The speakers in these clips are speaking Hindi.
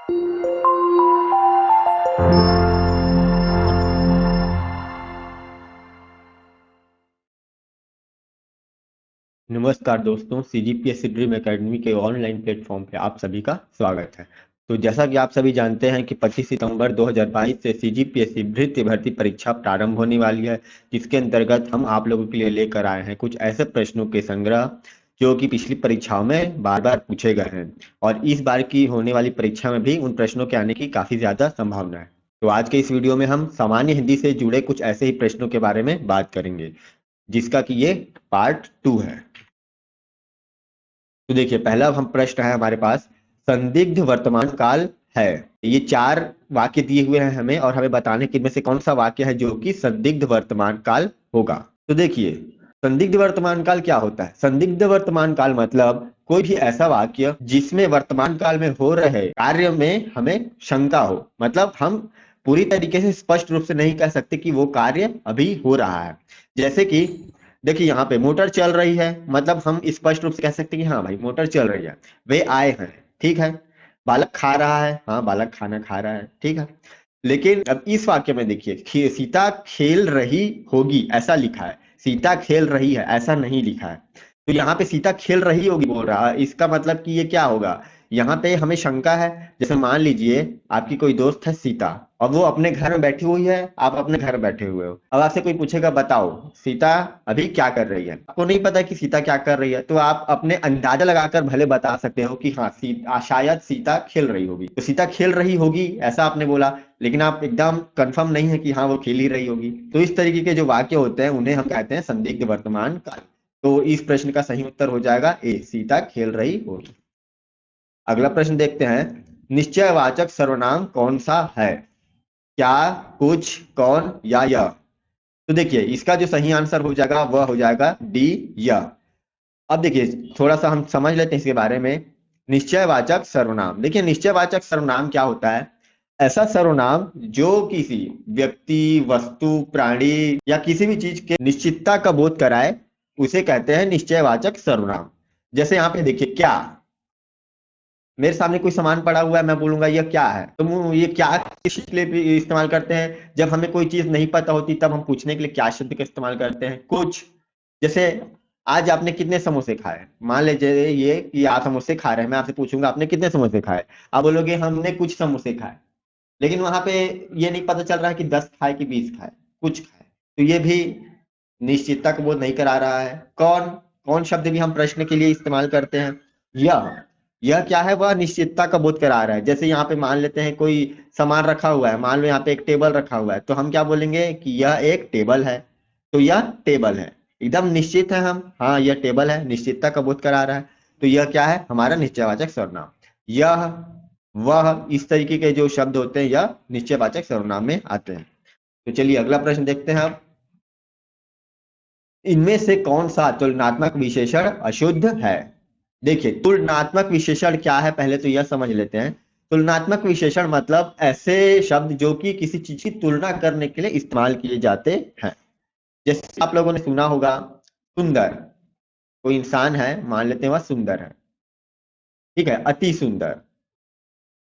नमस्कार दोस्तों, सीजीपीएससी ड्रीम एकेडमी के ऑनलाइन प्लेटफॉर्म पे आप सभी का स्वागत है। तो जैसा कि आप सभी जानते हैं कि 25 सितंबर 2022 से सीजीपीएससी भृत्य भर्ती परीक्षा प्रारंभ होने वाली है, जिसके अंतर्गत हम आप लोगों के लिए लेकर आए हैं कुछ ऐसे प्रश्नों के संग्रह जो कि पिछली परीक्षाओं में बार बार पूछे गए हैं और इस बार की होने वाली परीक्षा में भी उन प्रश्नों के आने की काफी ज्यादा संभावना है। तो आज के इस वीडियो में हम सामान्य हिंदी से जुड़े कुछ ऐसे ही प्रश्नों के बारे में बात करेंगे, जिसका कि ये पार्ट 2 है। तो देखिए, पहला हम प्रश्न है हमारे पास, संदिग्ध वर्तमान काल है। ये 4 वाक्य दिए हुए हैं हमें और हमें बताने कि इनमें से कौन सा वाक्य है जो कि संदिग्ध वर्तमान काल होगा। तो देखिए, संदिग्ध वर्तमान काल क्या होता है? संदिग्ध वर्तमान काल मतलब कोई भी ऐसा वाक्य जिसमें वर्तमान काल में हो रहे कार्य में हमें शंका हो, मतलब हम पूरी तरीके से स्पष्ट रूप से नहीं कह सकते कि वो कार्य अभी हो रहा है। जैसे कि देखिए, यहाँ पे मोटर चल रही है, मतलब हम स्पष्ट रूप से कह सकते हैं कि हाँ भाई मोटर चल रही है। वे आए हैं, ठीक है। बालक खा रहा है, हाँ बालक खाना खा रहा है, ठीक है। लेकिन अब इस वाक्य में देखिए, सीता खेल रही होगी ऐसा लिखा है, सीता खेल रही है ऐसा नहीं लिखा है। तो यहाँ पे सीता खेल रही होगी बोल रहा है, इसका मतलब कि ये क्या होगा? यहाँ पे हमें शंका है। जैसे मान लीजिए आपकी कोई दोस्त है सीता, और वो अपने घर में बैठी हुई है, आप अपने घर में बैठे हुए हो। अब आपसे कोई पूछेगा बताओ सीता अभी क्या कर रही है, आपको नहीं पता कि सीता क्या कर रही है, तो आप अपने अंदाजा लगाकर भले बता सकते हो कि हाँ सीता, शायद सीता खेल रही होगी। तो सीता खेल रही होगी ऐसा आपने बोला, लेकिन आप एकदम कंफर्म नहीं है कि हाँ वो खेल ही रही होगी। तो इस तरीके के जो वाक्य होते हैं उन्हें हम कहते हैं संदिग्ध वर्तमान काल। तो इस प्रश्न का सही उत्तर हो जाएगा ए, सीता खेल रही होगी। अगला प्रश्न देखते हैं, निश्चयवाचक सर्वनाम कौन सा है? क्या, कुछ, कौन या यह? तो देखिए, इसका जो सही आंसर हो जाएगा वह हो जाएगा डी, यह। अब देखिए, थोड़ा सा हम समझ लेते हैं इसके बारे में। निश्चयवाचक सर्वनाम, देखिए निश्चयवाचक सर्वनाम क्या होता है? ऐसा सर्वनाम जो किसी व्यक्ति, वस्तु, प्राणी या किसी भी चीज के निश्चितता का बोध कराए, उसे कहते हैं निश्चयवाचक सर्वनाम। जैसे यहाँ पे देखिए, क्या, मेरे सामने कोई सामान पड़ा हुआ है, मैं बोलूंगा यह क्या है, तो ये क्या किस चीज के लिए भी इस्तेमाल करते हैं? जब हमें कोई चीज नहीं पता होती तब हम पूछने के लिए क्या शब्द का इस्तेमाल करते हैं? कुछ। जैसे आज आपने कितने समोसे खाए, मान लीजिए ये कि आप समोसे खा रहे हैं, मैं आपसे पूछूंगा आपने कितने समोसे खाए, आप बोलोगे हमने कुछ समोसे खाए। लेकिन वहां पे ये नहीं पता चल रहा है कि 10 खाए कि 20 खाए, कुछ खाए। तो ये भी निश्चितता का बोध नहीं करा रहा है। कौन, कौन शब्द भी हम प्रश्न के लिए इस्तेमाल करते हैं। यह क्या है? वह निश्चितता का बोध करा रहा है। जैसे यहाँ पे मान लेते हैं कोई सामान रखा हुआ है, मान लो यहाँ पे एक टेबल रखा हुआ है, तो हम क्या बोलेंगे कि यह एक टेबल है। तो यह टेबल है, एकदम निश्चित है हम, हाँ यह टेबल है, निश्चितता का बोध करा रहा है। तो यह क्या है? हमारा निश्चयवाचक सर्वनाम। यह, वह, इस तरीके के जो शब्द होते हैं यह निश्चयवाचक सर्वनाम में आते हैं। तो चलिए अगला प्रश्न देखते हैं अब, इनमें से कौन सा तुलनात्मक विशेषण अशुद्ध है? देखिए, तुलनात्मक विशेषण क्या है पहले तो यह समझ लेते हैं। तुलनात्मक विशेषण मतलब ऐसे शब्द जो कि किसी चीज की तुलना करने के लिए इस्तेमाल किए जाते हैं। जैसे आप लोगों ने सुना होगा सुंदर, कोई इंसान है, मान लेते हैं वह सुंदर है, ठीक है, अति सुंदर,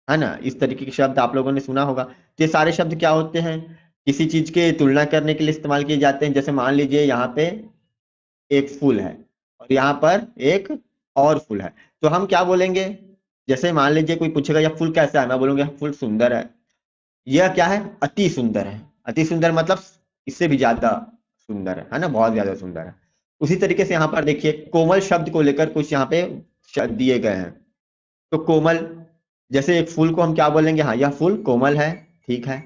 है ना। इस तरीके के शब्द आप लोगों ने सुना होगा। तो ये सारे शब्द क्या होते हैं? किसी चीज के तुलना करने के लिए इस्तेमाल किए जाते हैं। जैसे मान लीजिए यहाँ पे एक फूल है और यहाँ पर एक और फूल है, तो हम क्या बोलेंगे? जैसे मान लीजिए कोई पूछेगा यह फूल कैसा है, मैं बोलूंगा यह फूल सुंदर है। यह क्या है? अति सुंदर है। अति सुंदर मतलब इससे भी ज्यादा सुंदर है ना, बहुत ज्यादा सुंदर है। उसी तरीके से यहाँ पर देखिए, कोमल शब्द को लेकर कुछ यहाँ पे शब्द दिए गए हैं। तो कोमल, जैसे एक फूल को हम क्या बोलेंगे? हाँ यह फूल कोमल है, ठीक है।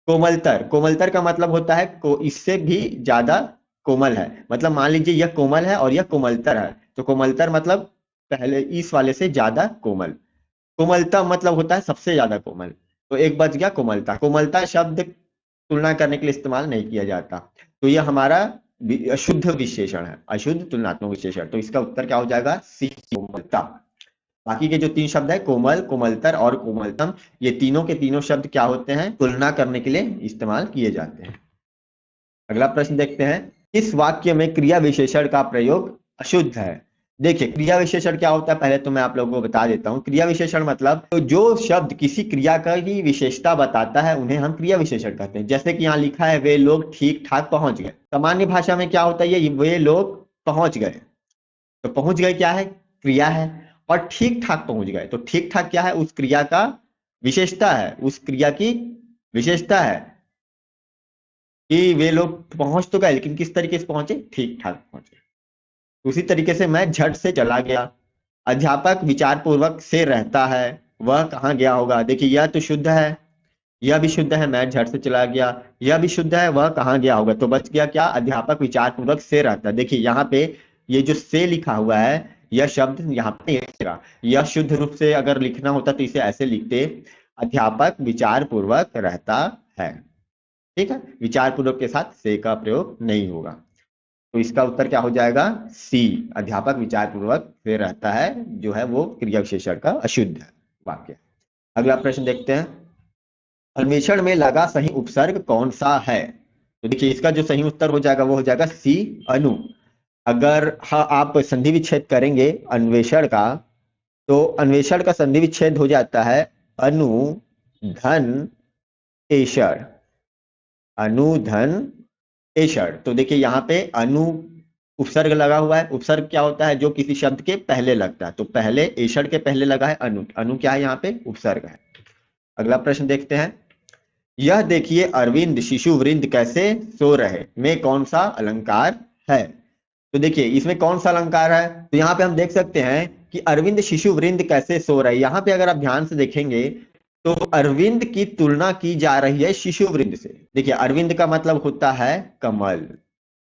कोमलतर, कोमलतर का मतलब होता है इससे भी ज्यादा कोमल है। मतलब मान लीजिए यह कोमल है और यह कोमलतर है, तो कोमलतर मतलब पहले इस वाले से ज्यादा कोमल। कोमलता मतलब होता है सबसे ज्यादा कोमल। तो एक बच गया कोमलता। कोमलता शब्द तुलना करने के लिए इस्तेमाल नहीं किया जाता। तो यह हमारा अशुद्ध विशेषण है, अशुद्ध तुलनात्मक विशेषण। तो इसका उत्तर क्या हो जाएगा? सी, कोमलता। बाकी के जो 3 शब्द है कोमल, कोमलतर और कोमलतम, ये तीनों के तीनों शब्द क्या होते हैं? तुलना करने के लिए इस्तेमाल किए जाते हैं। अगला प्रश्न देखते हैं, इस वाक्य में क्रिया विशेषण का प्रयोग अशुद्ध है। देखिए क्रिया विशेषण क्या होता है पहले तो मैं आप लोगों को बता देता हूँ। क्रिया विशेषण मतलब तो जो शब्द किसी क्रिया का ही विशेषता बताता है उन्हें हम क्रिया विशेषण कहते हैं। जैसे कि यहाँ लिखा है वे लोग ठीक ठाक पहुंच गए। सामान्य भाषा में क्या होता है, ये वे लोग पहुंच गए। तो पहुंच गए क्या है, क्रिया है। और ठीक ठाक पहुंच गए, तो ठीक ठाक क्या है, उस क्रिया का विशेषता है, उस क्रिया की विशेषता है कि वे लोग पहुंच तो गए लेकिन किस तरीके से पहुंचे, ठीक ठाक पहुंचे। उसी तरीके से मैं झट से चला गया। अध्यापक विचार पूर्वक से रहता है, वह कहाँ गया होगा। देखिए यह तो शुद्ध है, यह भी शुद्ध है, मैं झट से चला गया। यह भी शुद्ध है, वह कहाँ गया होगा। तो बच गया क्या, अध्यापक विचार पूर्वक से रहता है। देखिए यहाँ पे ये जो से लिखा हुआ है, यह शब्द यहाँ पे नहीं लिखा। यह शुद्ध रूप से अगर लिखना होता तो इसे ऐसे लिखते, अध्यापक विचार पूर्वक रहता है। ठीक है, विचार पूर्वक के साथ से का प्रयोग नहीं होगा। तो इसका उत्तर क्या हो जाएगा, सी, अध्यापक विचार पूर्वक से रहता है, जो है वो क्रिया विशेषण का अशुद्ध वाक्य। अगला प्रश्न देखते हैं, अन्वेषण में लगा सही उपसर्ग कौन सा है। तो देखिए इसका जो सही उत्तर हो जाएगा वो हो जाएगा सी, अनु। अगर हाँ आप संधि विच्छेद करेंगे अन्वेषण का, तो अन्वेषण का संधि विच्छेद हो जाता है अनु धन एषण, अनु धन एषण। तो देखिए यहाँ पे अनु उपसर्ग लगा हुआ है। उपसर्ग क्या होता है, जो किसी शब्द के पहले लगता है। तो पहले एषण के पहले लगा है अनु, अनु क्या है यहाँ पे, उपसर्ग है। अगला प्रश्न देखते हैं, यह देखिए अरविंद शिशु वृंद कैसे सो रहे में कौन सा अलंकार है। तो देखिए इसमें कौन सा अलंकार है, तो यहाँ पे हम देख सकते हैं कि अरविंद शिशु वृंद कैसे सो रहे। यहाँ पे अगर आप ध्यान से देखेंगे तो अरविंद की तुलना की जा रही है शिशु वृंद से। देखिए अरविंद का मतलब होता है कमल,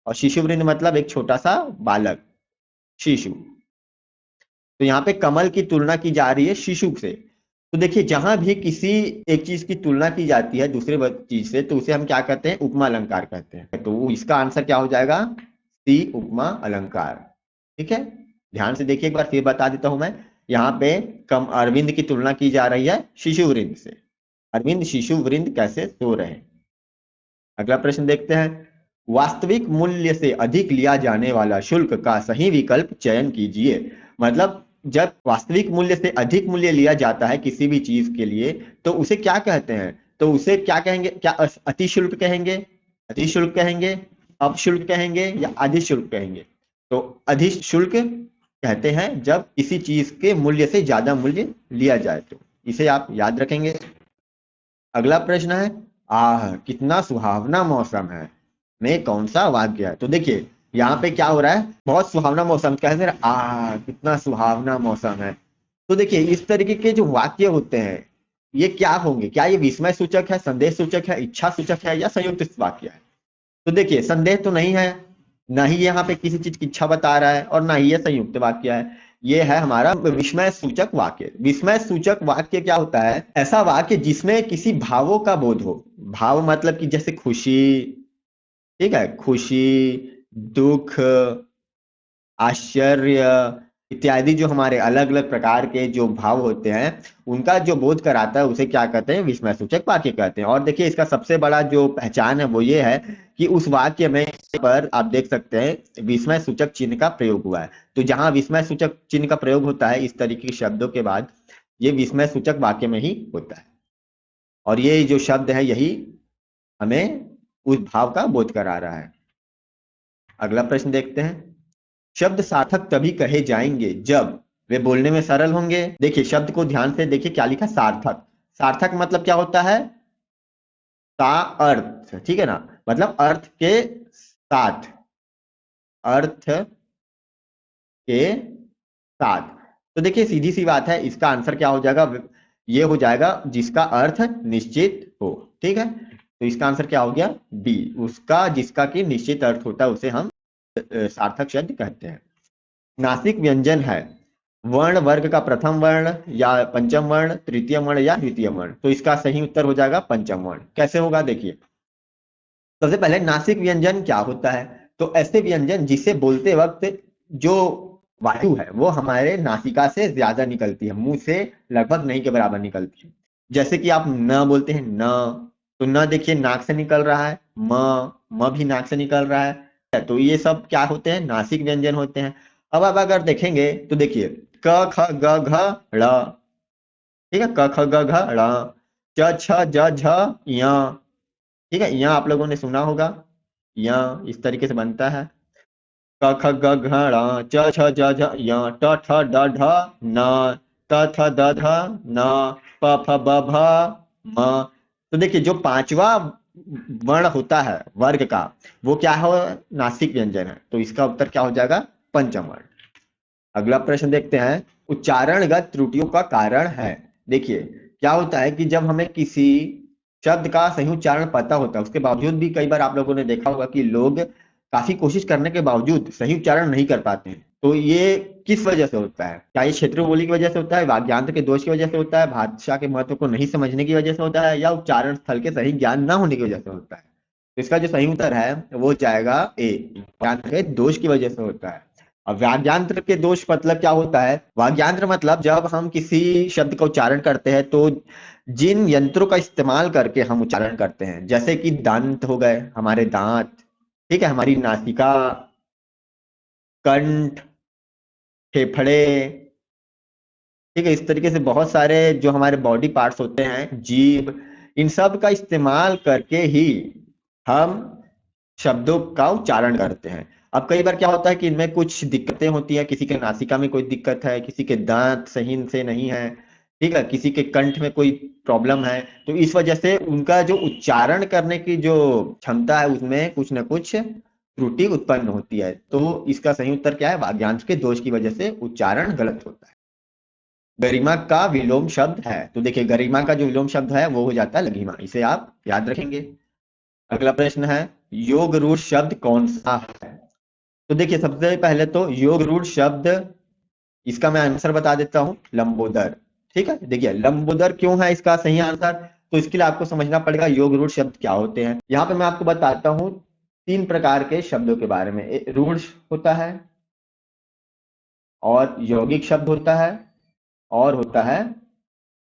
और शिशु वृंद मतलब एक छोटा सा बालक, शिशु। तो यहाँ पे कमल की तुलना की जा रही है शिशु से। तो देखिए जहां भी किसी एक चीज की तुलना की जाती है दूसरे चीज से, तो उसे हम क्या कहते हैं, उपमा अलंकार कहते हैं। तो इसका आंसर क्या हो जाएगा, सी, उपमा अलंकार। ठीक है, ध्यान से देखिए एक बार फिर बता देता हूं मैं। यहाँ पे कम अरविंद की तुलना की जा रही है शिशु वृंद से। अरविंद शिशु वृंद कैसे सो रहे। अगला प्रश्न देखते हैं, वास्तविक मूल्य से अधिक लिया जाने वाला शुल्क का सही विकल्प चयन कीजिए। मतलब जब वास्तविक मूल्य से अधिक मूल्य लिया जाता है किसी भी चीज के लिए, तो उसे क्या कहते हैं, तो उसे क्या कहेंगे, क्या अति शुल्क कहेंगे, अति शुल्क कहेंगे, अपशुल्क कहेंगे या अधि शुल्क कहेंगे। तो अधिक शुल्क कहते हैं जब किसी चीज के मूल्य से ज्यादा मूल्य लिया जाए, तो इसे आप याद रखेंगे। अगला प्रश्न है, आह कितना सुहावना मौसम है में कौन सा वाक्य है। तो देखिए यहाँ पे क्या हो रहा है, बहुत सुहावना मौसम, कहते हैं आह कितना सुहावना मौसम है। तो देखिए इस तरीके के जो वाक्य होते हैं ये क्या होंगे, क्या ये विस्मय सूचक है, संदेश सूचक है, इच्छा सूचक है या संयुक्त वाक्य है। तो देखिए संदेह तो नहीं है, ना ही यहाँ पे किसी चीज की इच्छा बता रहा है, और ना ही ये संयुक्त वाक्य है। ये है हमारा विस्मय सूचक वाक्य। विस्मय सूचक वाक्य क्या होता है, ऐसा वाक्य जिसमें किसी भावों का बोध हो। भाव मतलब कि जैसे खुशी, ठीक है, खुशी, दुख, आश्चर्य इत्यादि, जो हमारे अलग अलग प्रकार के जो भाव होते हैं उनका जो बोध कराता है उसे क्या कहते हैं, विस्मय सूचक वाक्य कहते हैं। और देखिए इसका सबसे बड़ा जो पहचान है वो ये है कि उस वाक्य में पर आप देख सकते हैं विस्मय सूचक चिन्ह का प्रयोग हुआ है। तो जहां विस्मय सूचक चिन्ह का प्रयोग होता है इस तरीके के शब्दों के बाद, ये विस्मय सूचक वाक्य में ही होता है। और ये जो शब्द है यही हमें उस भाव का बोध करा रहा है। अगला प्रश्न देखते हैं, शब्द सार्थक तभी कहे जाएंगे जब वे बोलने में सरल होंगे। देखिए शब्द को ध्यान से देखिए क्या लिखा, सार्थक। सार्थक मतलब क्या होता है, सा अर्थ, ठीक है ना, मतलब अर्थ के साथ, अर्थ के साथ। तो देखिए सीधी सी बात है, इसका आंसर क्या हो जाएगा, ये हो जाएगा जिसका अर्थ निश्चित हो। ठीक है, तो इसका आंसर क्या हो गया, बी, उसका जिसका की निश्चित अर्थ होता है उसे हम सार्थक शब्द कहते हैं। नासिक व्यंजन है वर्ण वर्ग का प्रथम वर्ण या पंचम वर्ण, तृतीय वर्ण या द्वितीय वर्ण। तो इसका सही उत्तर हो जाएगा पंचम वर्ण। कैसे होगा देखिए, सबसे पहले नासिक व्यंजन क्या होता है, तो ऐसे व्यंजन जिसे बोलते वक्त जो वायु है वो हमारे नासिका से ज्यादा निकलती है, मुंह से लगभग नहीं के बराबर निकलती है। जैसे कि आप न बोलते हैं न, तो न देखिए नाक से निकल रहा है, म भी नाक से निकल रहा है। तो ये सब क्या होते हैं, नासिक व्यंजन होते हैं। अब आप अगर देखेंगे तो देखिए क ख ग घ ड़, ठीक है, क ख ग घ ड़, च छ ज झ य, ठीक है, यहाँ आप लोगों ने सुना होगा, यहाँ इस तरीके से बनता है, क ख ग घ ङ च छ ज झ य ट ठ ड ढ न त थ द ध न प फ ब भ म। तो देखिए जो पांचवा वर्ण होता है वर्ग का, वो क्या है, नासिक व्यंजन है, तो इसका उत्तर क्या हो जाएगा, पंचम वर्ण। अगला प्रश्न देखते हैं, उच्चारणगत त्रुटियों का कारण है। देखिए क्या होता है कि जब हमें किसी शब्द का सही उच्चारण पता होता है, उसके बावजूद भी कई बार आप लोगों ने देखा होगा कि लोग काफी कोशिश करने के बावजूद सही उच्चारण नहीं कर पाते हैं। तो ये किस वजह से होता है? क्या ये क्षेत्रीय बोली की वजह से होता है, वाक्यांश के दोष की वजह से होता है, भाषा के महत्व को नहीं समझने की वजह से होता है, या उच्चारण स्थल के सही ज्ञान न होने की वजह से होता है? तो इसका जो सही उत्तर है वो जाएगा ए, वाक्यांश के दोष की वजह से होता है। अब वाग्यंत्र के दोष मतलब क्या होता है? वाग्यंत्र मतलब जब हम किसी शब्द का उच्चारण करते हैं तो जिन यंत्रों का इस्तेमाल करके हम उच्चारण करते हैं, जैसे कि दंत हो गए, हमारे दांत, ठीक है, हमारी नासिका, कंठ, फेफड़े, ठीक है, इस तरीके से बहुत सारे जो हमारे बॉडी पार्ट्स होते हैं, जीभ, इन सब का इस्तेमाल करके ही हम शब्दों का उच्चारण करते हैं। अब कई बार क्या होता है कि इनमें कुछ दिक्कतें होती हैं, किसी के नासिका में कोई दिक्कत है, किसी के दांत सही से नहीं है, ठीक है, किसी के कंठ में कोई प्रॉब्लम है, तो इस वजह से उनका जो उच्चारण करने की जो क्षमता है उसमें कुछ ना कुछ त्रुटि उत्पन्न होती है। तो इसका सही उत्तर क्या है? वाक्यांश के दोष की वजह से उच्चारण गलत होता है। गरिमा का विलोम शब्द है, तो देखिए गरिमा का जो विलोम शब्द है वो हो जाता है लघिमा, इसे आप याद रखेंगे। अगला प्रश्न है, योग रूढ़ शब्द कौन सा है? तो देखिए सबसे पहले तो योग रूढ़ शब्द, इसका मैं आंसर बता देता हूं, लंबोदर। ठीक है, देखिए लंबोदर क्यों है इसका सही आंसर, तो इसके लिए आपको समझना पड़ेगा योग रूढ़ शब्द क्या होते हैं। यहाँ पे मैं आपको बताता हूँ तीन प्रकार के शब्दों के बारे में, रूढ़ होता है, और यौगिक शब्द होता है, और होता है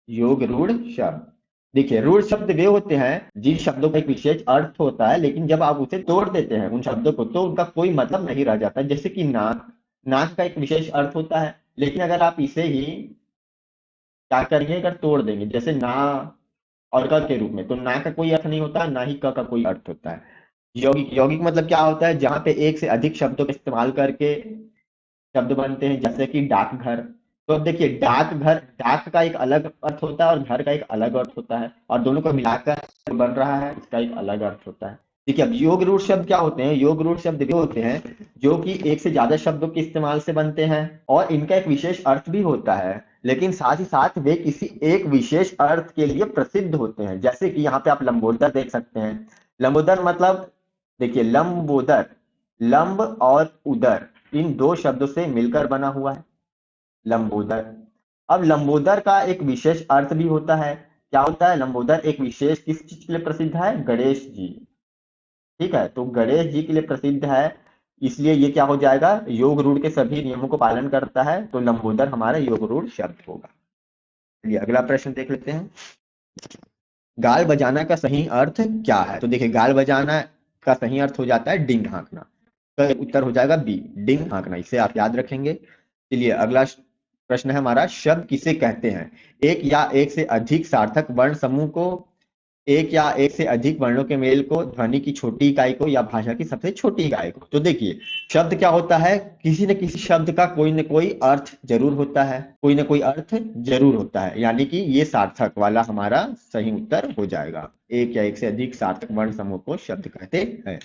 योग रूढ़ शब्द। देखिए रूढ़ शब्द वे होते हैं जिन शब्दों का एक विशेष अर्थ होता है, लेकिन जब आप उसे तोड़ देते हैं उन शब्दों को, तो उनका कोई मतलब नहीं रह जाता। जैसे कि नाक, नाक का एक विशेष अर्थ होता है, लेकिन अगर आप इसे ही क्या करेंगे, अगर तोड़ देंगे, जैसे ना और क के रूप में, तो ना का कोई अर्थ नहीं होता, ना ही क का कोई अर्थ होता है। यौगिक, यौगिक मतलब क्या होता है, जहां पे एक से अधिक शब्दों का इस्तेमाल करके शब्द बनते हैं, जैसे कि डाकघर। तो अब देखिए डाकघर, डाक का एक अलग अर्थ होता है और घर का एक अलग अर्थ होता है, और दोनों को मिलाकर जो बन रहा है इसका एक अलग अर्थ होता है। ठीक है, अब योग रूढ़ शब्द क्या होते हैं? योग रूढ़ शब्द वे होते हैं जो कि एक से ज्यादा शब्दों के इस्तेमाल से बनते हैं, और इनका एक विशेष अर्थ भी होता है, लेकिन साथ ही साथ वे किसी एक विशेष अर्थ के लिए प्रसिद्ध होते हैं। जैसे कि यहाँ पे आप लंबोदर देख सकते हैं। लंबोदर मतलब, देखिए लंबोदर, लंब और उदर, इन दो शब्दों से मिलकर बना हुआ है लंबोदर। अब लंबोदर का एक विशेष अर्थ भी होता है। क्या होता है? लंबोदर एक विशेष किस चीज के लिए प्रसिद्ध है? गणेश जी। ठीक है, तो गणेश जी के लिए प्रसिद्ध है, इसलिए ये क्या हो जाएगा, योग रूढ़ के सभी नियमों को पालन करता है, तो लंबोदर हमारा योग रूढ़ शब्द होगा। चलिए अगला प्रश्न देख लेते हैं, गाल बजाना का सही अर्थ क्या है? तो देखिए गाल बजाना का सही अर्थ हो जाता है डिंग हाँकना, तो उत्तर हो जाएगा बी, डिंग हाँकना, इसे आप याद रखेंगे। चलिए अगला प्रश्न है हमारा, शब्द किसे कहते हैं? एक या एक से अधिक सार्थक वर्ण समूह को, एक या एक से अधिक वर्णों के मेल को, ध्वनि की छोटी इकाई को, या भाषा की सबसे छोटी इकाई को। तो देखिए शब्द क्या होता है, किसी न किसी शब्द का कोई न कोई अर्थ जरूर होता है, कोई न कोई अर्थ जरूर होता है, यानी कि ये सार्थक वाला हमारा सही उत्तर हो जाएगा। एक या एक से अधिक सार्थक वर्ण समूह को शब्द कहते हैं।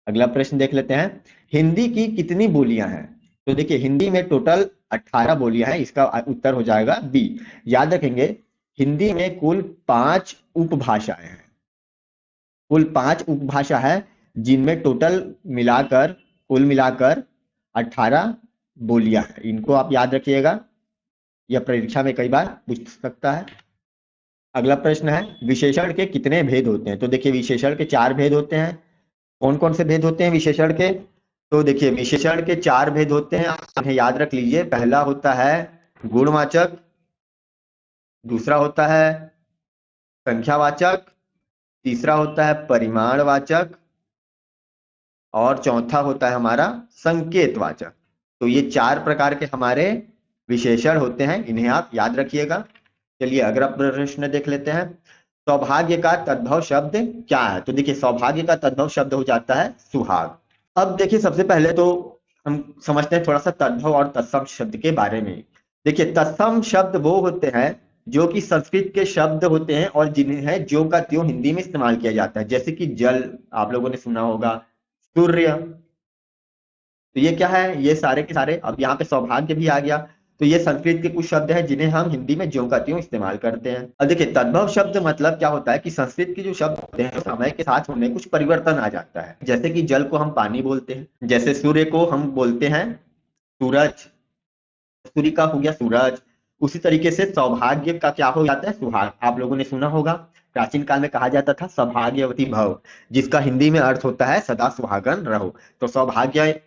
अगला प्रश्न देख लेते हैं, हिंदी की कितनी बोलियां हैं? तो देखिए हिंदी में टोटल 18 बोलियां हैं, इसका उत्तर हो जाएगा बी। याद रखेंगे हिंदी में कुल 5 उपभाषाएं हैं, कुल 5 उपभाषा है, जिनमें टोटल मिलाकर, कुल मिलाकर 18 बोलियां हैं। इनको आप याद रखिएगा, यह परीक्षा में कई बार पूछ सकता है। अगला प्रश्न है, विशेषण के कितने भेद होते हैं? तो देखिए विशेषण के 4 भेद होते हैं। कौन कौन से भेद होते हैं विशेषण के? तो देखिए विशेषण के 4 भेद होते हैं, आप इन्हें याद रख लीजिए। पहला होता है गुणवाचक, दूसरा होता है संख्यावाचक, तीसरा होता है परिमाणवाचक, और चौथा होता है हमारा संकेतवाचक। तो ये 4 प्रकार के हमारे विशेषण होते हैं, इन्हें आप याद रखिएगा। चलिए अगला प्रश्न देख लेते हैं। सौभाग्य का तद्भव शब्द क्या है? तो देखिए सौभाग्य का तद्भव शब्द हो जाता है सुहाग। अब देखिए सबसे पहले तो हम समझते हैं थोड़ा सा तद्भव और तत्सम शब्द के बारे में। देखिए तत्सम शब्द वो होते हैं जो कि संस्कृत के शब्द होते हैं और जिन्हें ज्यों का त्यों हिंदी में इस्तेमाल किया जाता है, जैसे कि जल आप लोगों ने सुना होगा, सूर्य। तो ये क्या है, ये सारे के सारे। अब यहाँ पे सौभाग्य भी आ गया। तो ये संस्कृत के कुछ शब्द हैं जिन्हें हम हिंदी में ज्यों का त्यों इस्तेमाल करते हैं। अब देखिए तद्भव शब्द मतलब क्या होता है कि संस्कृत के जो शब्द होते हैं समय के साथ उनमें कुछ परिवर्तन आ जाता है। जैसे कि जल को हम पानी बोलते हैं, जैसे सूर्य को हम बोलते हैं सूरज, सूर्य का हो गया सूरज। उसी तरीके से सौभाग्य का क्या हो जाता है, सुहाग। आप लोगों ने सुना होगा प्राचीन काल में कहा जाता था सौभाग्यवती भव, जिसका हिंदी में अर्थ होता है सदा सुहागन रहो। तो सौभाग्य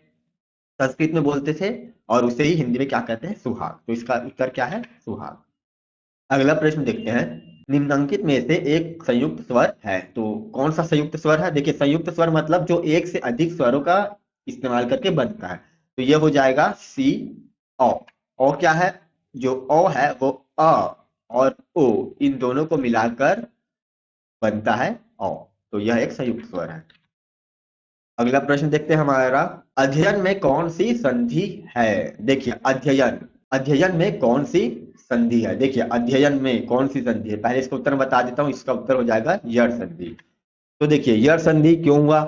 संस्कृत में बोलते थे और उसे ही हिंदी में क्या कहते हैं, सुहाग। तो इसका उत्तर क्या है, सुहाग। अगला प्रश्न देखते हैं। निम्नलिखित में से एक संयुक्त स्वर है, तो कौन सा संयुक्त स्वर है? देखिए संयुक्त स्वर मतलब जो एक से अधिक स्वरों का इस्तेमाल करके बनता है। तो ये हो जाएगा सी ओ। ओ क्या है, जो ओ है वो अ और ओ इन दोनों को मिलाकर बनता है ओ। तो यह एक संयुक्त स्वर है। अगला प्रश्न देखते हैं हमारा। अध्ययन में कौन सी संधि है? देखिए अध्ययन, अध्ययन में कौन सी संधि है? देखिए अध्ययन में कौन सी संधि है, पहले इसका उत्तर बता देता हूं। इसका उत्तर हो जाएगा यड़ संधि। तो देखिए यड़ संधि क्यों हुआ?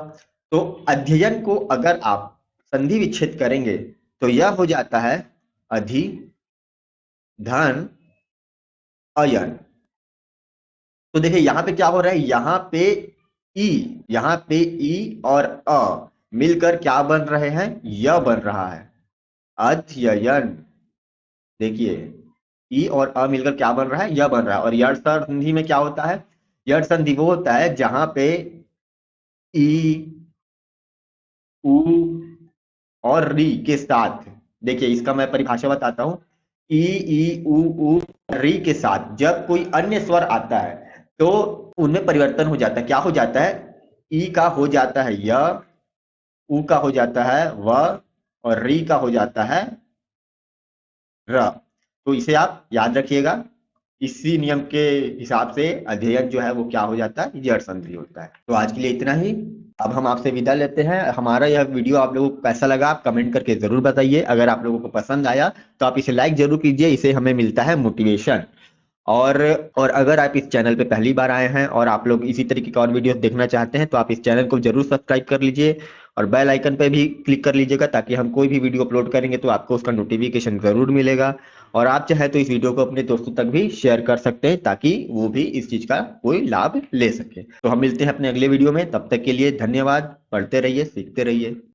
तो अध्ययन को अगर आप संधि विच्छेद करेंगे तो यह हो जाता है अधि धन अयन। तो देखिए यहाँ पे क्या हो रहा है, यहाँ पे ई और अ मिलकर क्या बन रहे हैं, य बन रहा है, अध्ययन। देखिए ई और अ मिलकर क्या बन रहा है, य बन रहा है। और यड़ संधि में क्या होता है, यड़ संधि वो होता है जहां पे ई उ और री के साथ, देखिए इसका मैं परिभाषा बताता हूं। ई उ री के साथ जब कोई अन्य स्वर आता है तो उनमें परिवर्तन हो जाता है। क्या हो जाता है, ई का हो जाता है य, उ का हो जाता है व और री का हो जाता है र। तो इसे आप याद रखिएगा। इसी नियम के हिसाब से अध्ययन जो है वो क्या हो जाता है, जड़ संधि होता है। तो आज के लिए इतना ही। अब हम आपसे विदा लेते हैं। हमारा यह वीडियो आप लोगों को कैसा लगा आप कमेंट करके जरूर बताइए। अगर आप लोगों को पसंद आया तो आप इसे लाइक जरूर कीजिए, इसे हमें मिलता है मोटिवेशन। और और अगर आप इस चैनल पे पहली बार आए हैं और आप लोग इसी तरीके के और वीडियो देखना चाहते हैं तो आप इस चैनल को जरूर सब्सक्राइब कर लीजिए और बेल आइकन पे भी क्लिक कर लीजिएगा, ताकि हम कोई भी वीडियो अपलोड करेंगे तो आपको उसका नोटिफिकेशन जरूर मिलेगा। और आप चाहे तो इस वीडियो को अपने दोस्तों तक भी शेयर कर सकते हैं ताकि वो भी इस चीज का कोई लाभ ले सके। तो हम मिलते हैं अपने अगले वीडियो में, तब तक के लिए धन्यवाद। पढ़ते रहिए, सीखते रहिए।